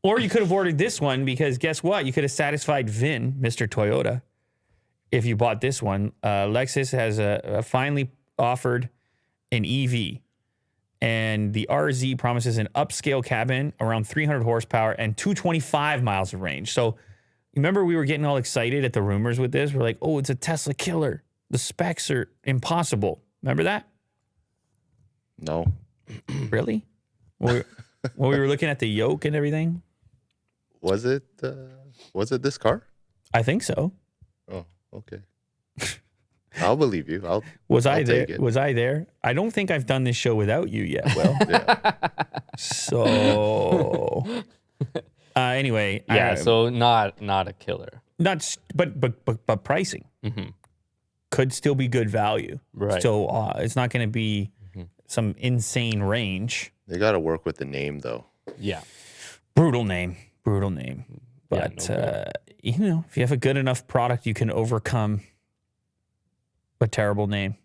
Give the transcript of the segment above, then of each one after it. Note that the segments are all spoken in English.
Or you could have ordered this one because guess what? You could have satisfied Vin, Mr. Toyota, if you bought this one. Lexus has finally offered an EV. And the RZ promises an upscale cabin, around 300 horsepower, and 225 miles of range. So remember we were getting all excited at the rumors with this? We're like, oh, it's a Tesla killer. The specs are impossible. Remember that? No. Really? When we were looking at the yoke and everything? Was it this car? I think so. Oh, okay. I'll believe you. I'll I there? take it. Was I there? I don't think I've done this show without you yet, Will. Yeah. So anyway, Yeah, so not a killer. But pricing could still be good value. Right. So it's not going to be some insane range. They got to work with the name, though. Yeah. Brutal name. But no if you have a good enough product, you can overcome a terrible name.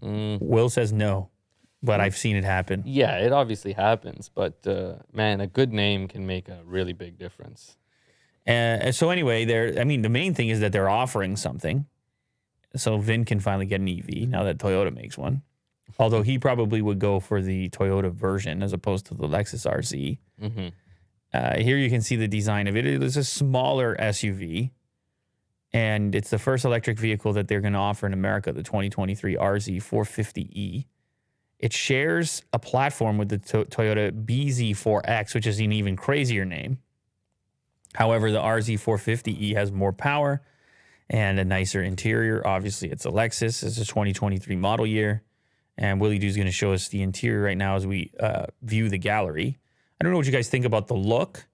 Will says no, but I've seen it happen. Yeah, it obviously happens, but man, a good name can make a really big difference. So anyway, the main thing is that they're offering something, so Vin can finally get an EV now that Toyota makes one. Although he probably would go for the Toyota version as opposed to the Lexus RZ. Here you can see the design of it. It is a smaller SUV, and it's the first electric vehicle that they're going to offer in America, the 2023 RZ 450e. It shares a platform with the Toyota BZ4X, which is an even crazier name. However, the RZ 450e has more power and a nicer interior. Obviously, it's a Lexus. It's a 2023 model year. And Willie Doo's going to show us the interior right now as we view the gallery. I don't know what you guys think about the look.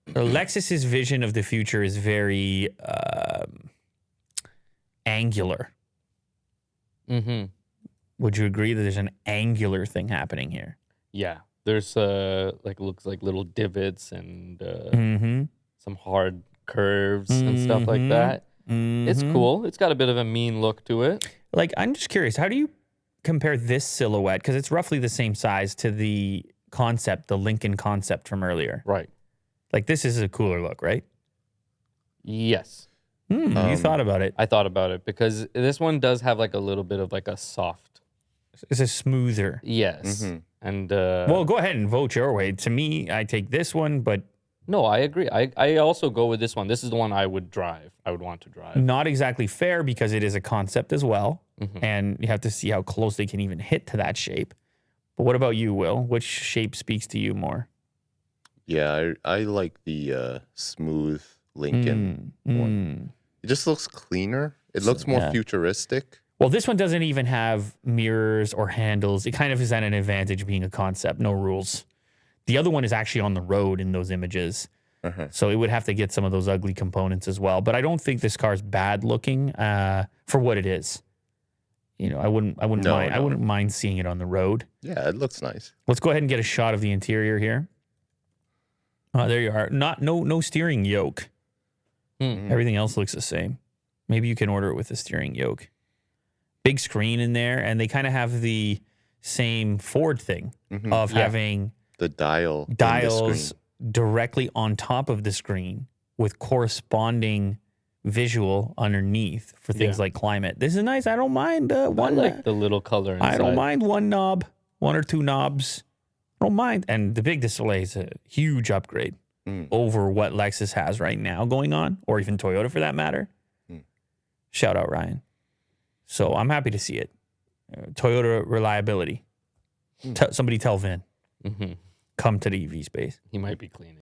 Lexus's vision of the future is very angular. Would you agree that there's an angular thing happening here? Yeah. There's looks like little divots and some hard curves and stuff like that. It's cool. It's got a bit of a mean look to it. Like, I'm just curious, how do you compare this silhouette, because it's roughly the same size, to the concept, the Lincoln concept from earlier? Right. Like, this is a cooler look, right? Yes. You thought about it. I thought about it because this one does have like a little bit of like a soft. It's a smoother. Yes. And well, go ahead and vote your way. To me, I take this one, but no, I agree. I also go with this one. This is the one I would drive. I would want to drive. Not exactly fair because it is a concept as well. And you have to see how close they can even hit to that shape. But what about you, Will? Which shape speaks to you more? Yeah, I like the smooth Lincoln one. It just looks cleaner. It looks more futuristic. Well, this one doesn't even have mirrors or handles. It kind of is at an advantage being a concept, no rules. The other one is actually on the road in those images. So it would have to get some of those ugly components as well. But I don't think this car's bad looking for what it is. You know, I wouldn't mind. No. I wouldn't mind seeing it on the road. Yeah, it looks nice. Let's go ahead and get a shot of the interior here. There you are. No steering yoke. Everything else looks the same. Maybe you can order it with a steering yoke. Big screen in there, and they kind of have the same Ford thing of having the dials directly on top of the screen with corresponding visual underneath for things like climate. This is nice. I don't mind one. I like the little color inside. I don't mind one knob, one or two knobs. I don't mind. And the big display is a huge upgrade over what Lexus has right now going on, or even Toyota for that matter. Shout out, Ryan. So I'm happy to see it. Toyota reliability. Somebody tell Vin. Come to the EV space. He might be cleaning.